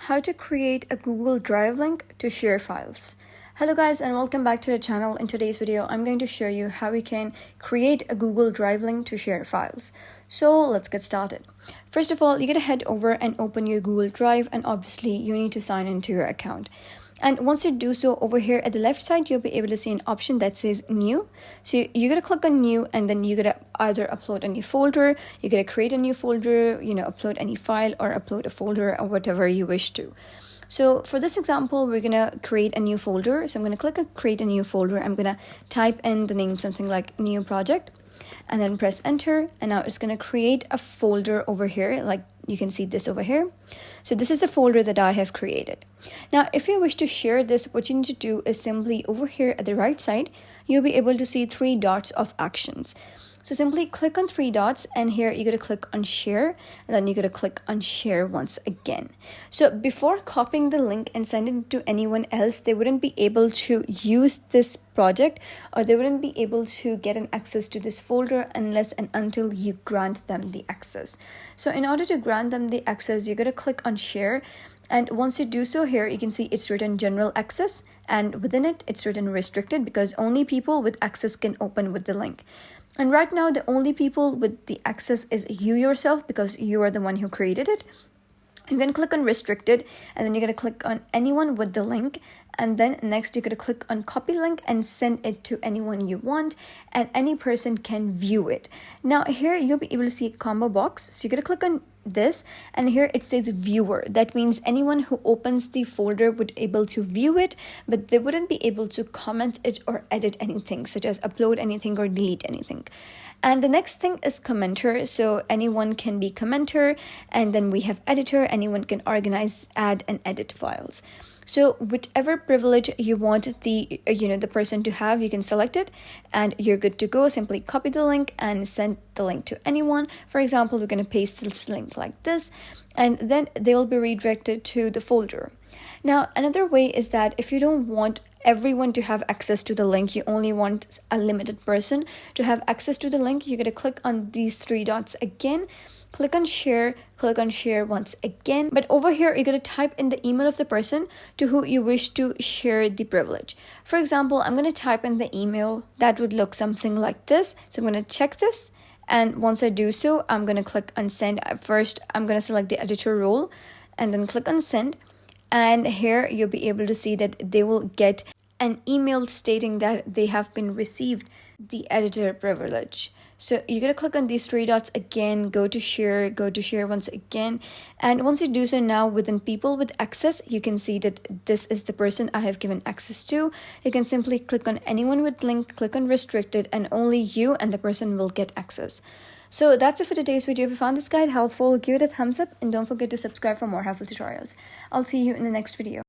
how to create a Google Drive link to share files. Hello guys, and welcome back to the channel. In today's video, I'm going to show you how we can create a Google Drive link to share files. So let's get started. First of all, you gotta head over and open your Google Drive, and obviously you need to sign into your account. And once you do so, over here at the left side, you'll be able to see an option that says new. So you're going to click on new, and then you're going to either upload a new folder, you're going to create a new folder, upload any file or upload a folder or whatever you wish to. So for this example, we're going to create a new folder. So I'm going to click on create a new folder. I'm going to type in the name, something like new project, and then press enter. And now it's going to create a folder over here, like you can see this over here. So this is the folder that I have created. Now, if you wish to share this, what you need to do is simply over here at the right side, you'll be able to see 3 dots of actions. So simply click on 3 dots, and here you're going to click on share, and then you're going to click on share once again. So before copying the link and sending it to anyone else, they wouldn't be able to use this project, or they wouldn't be able to get an access to this folder unless and until you grant them the access. So in order to grant them the access, you're going to click on share. And once you do so, here you can see it's written general access, and within it, it's written restricted, because only people with access can open with the link. And right now, the only people with the access is you yourself, because you are the one who created it. You're going to click on restricted, and then you're going to click on anyone with the link. And then next, you're going to click on copy link and send it to anyone you want, and any person can view it. Now here, you'll be able to see a combo box. So you're going to click on this, and here it says viewer. That means anyone who opens the folder would be able to view it, but they wouldn't be able to comment it or edit anything, such as upload anything or delete anything. And the next thing is commenter. So anyone can be commenter, and then we have editor. Anyone can organize, add, and edit files. So whichever privilege you want the person to have, you can select it, and you're good to go. Simply copy the link and send the link to anyone. For example, we're going to paste this link like this, and then they'll be redirected to the folder. Now, another way is that if you don't want everyone to have access to the link, you only want a limited person to have access to the link, you're going to click on these 3 dots again, click on share once again. But over here, you're going to type in the email of the person to who you wish to share the privilege. For example, I'm going to type in the email that would look something like this. So I'm going to check this. And once I do so, I'm going to click on send. First, I'm going to select the editor role and then click on send. And here you'll be able to see that they will get an email stating that they have been received the editor privilege. So you're going to click on these 3 dots again, go to share once again. And once you do so, now within people with access, you can see that this is the person I have given access to. You can simply click on anyone with link, click on restricted, and only you and the person will get access. So that's it for today's video. If you found this guide helpful, give it a thumbs up, and don't forget to subscribe for more helpful tutorials. I'll see you in the next video.